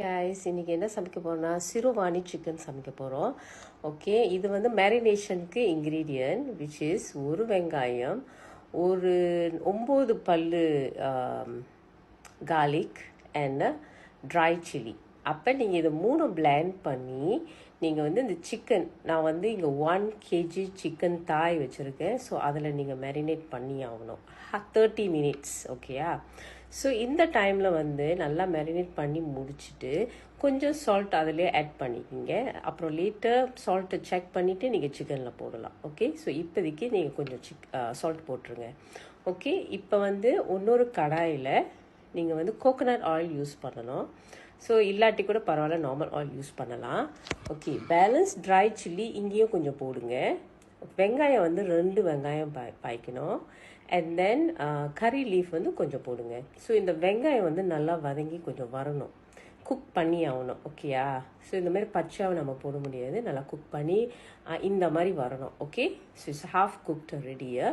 Guys, இன்றைக்கி என்ன சமைக்க போகிறோம்னா சிறுவாணி சிக்கன் சமைக்க போகிறோம். ஓகே, இது வந்து மேரினேஷனுக்கு இன்க்ரீடியன்ட் விச் இஸ் ஒரு வெங்காயம், ஒரு 9 பல்லு கார்லிக் அண்ட் ட்ரை சில்லி. அப்போ நீங்கள் இதை 3 பிளெண்ட் பண்ணி நீங்கள் வந்து இந்த சிக்கன், நான் வந்து இங்கே 1 kg சிக்கன் தாய் வச்சுருக்கேன். ஸோ அதில் நீங்கள் மேரினேட் பண்ணி ஆகணும் 30 மினிட்ஸ். ஓகேயா? ஸோ இந்த டைமில் வந்து நல்லா மேரினேட் பண்ணி முடிச்சுட்டு கொஞ்சம் சால்ட் அதிலே ஆட் பண்ணிக்கிங்க. அப்புறம் லேட்டர் சால்ட்டை செக் பண்ணிவிட்டு நீங்கள் சிக்கனில் போடலாம். ஓகே, ஸோ இப்போதைக்கு நீங்கள் கொஞ்சம் சால்ட் போட்டுருங்க. ஓகே, இப்போ வந்து இன்னொரு கடாயில் நீங்கள் வந்து கோகோனட் ஆயில் யூஸ் பண்ணணும். ஸோ இல்லாட்டி கூட பரவாயில்ல, நார்மல் ஆயில் யூஸ் பண்ணலாம். ஓகே, பேலன்ஸ் ட்ரை சில்லி இங்கேயும் கொஞ்சம் போடுங்க. வெங்காயம் வந்து 2 வெங்காயம் பாய்க்கணும். அண்ட் தென் கறி லீஃப் வந்து கொஞ்சம் போடுங்க. ஸோ இந்த வெங்காயம் வந்து நல்லா வதங்கி கொஞ்சம் வரணும், குக் பண்ணி ஆகணும். ஓகேயா? ஸோ இந்த மாதிரி பச்சையாக நம்ம போட முடியாது, நல்லா குக் பண்ணி இந்த மாதிரி வரணும். Okay, so it's half cooked ரெடியா.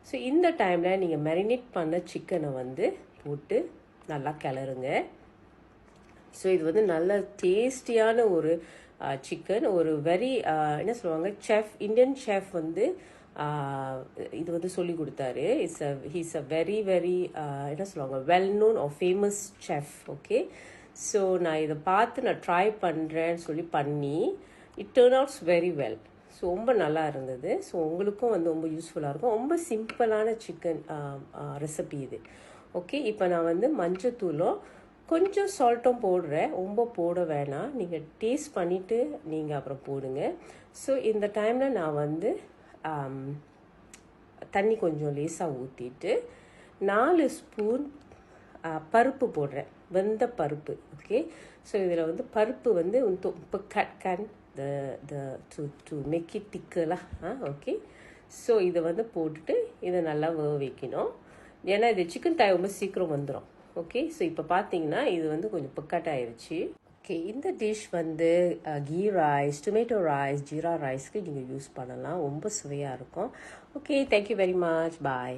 ஸோ இந்த டைமில் நீங்கள் மேரினேட் பண்ண சிக்கனை வந்து போட்டு நல்லா கிளறுங்க. ஸோ இது வந்து நல்ல டேஸ்டியான ஒரு சிக்கன். ஒரு வெரி என்ன சொல்லுவாங்க, செஃப், இந்தியன் செஃப் வந்து இது வந்து சொல்லி கொடுத்தாரு. ஹீஸ் அ வெரி வெரி என்ன சொல்லுவாங்க, well known or famous chef. Okay, so நான் இதை பார்த்து நான் ட்ரை பண்ணுறேன்னு சொல்லி பண்ணி it turn outs very well. So ரொம்ப நல்லா இருந்தது. ஸோ உங்களுக்கும் வந்து ரொம்ப யூஸ்ஃபுல்லாக இருக்கும். ரொம்ப சிம்பிளான சிக்கன் ரெசிபி இது. ஓகே, இப்போ நான் வந்து மஞ்சத்தூளும் கொஞ்சம் சால்ட்டும் போடுறேன், ரொம்ப போட வேணாம், நீங்கள் டேஸ்ட் பண்ணிவிட்டு நீங்கள் அப்புறம் போடுங்க. ஸோ இந்த டைமில் நான் வந்து தண்ணி கொஞ்சம் லேசாக ஊற்றிட்டு 4 ஸ்பூன் பருப்பு போடுறேன், வெந்த பருப்பு. ஓகே, ஸோ இதில் வந்து பருப்பு வந்து இப்போ கேன் டு மேக் இட் திக்கெல்லாம். ஓகே, ஸோ இதை வந்து போட்டுட்டு இதை நல்லா வேக வைக்கணும். ஏன்னா இது சிக்கன் தாய் ரொம்ப சீக்கிரம் வந்துடும். ஓகே, ஸோ இப்போ பார்த்தீங்கன்னா இது வந்து கொஞ்சம் பக்காட்டாயிருச்சு. ஓகே, இந்த டிஷ் வந்து ghee rice, tomato rice, jeera ரைஸ்க்கு நீங்கள் யூஸ் பண்ணலாம். ரொம்ப சுவையாக இருக்கும். Okay, thank you very much. பாய்.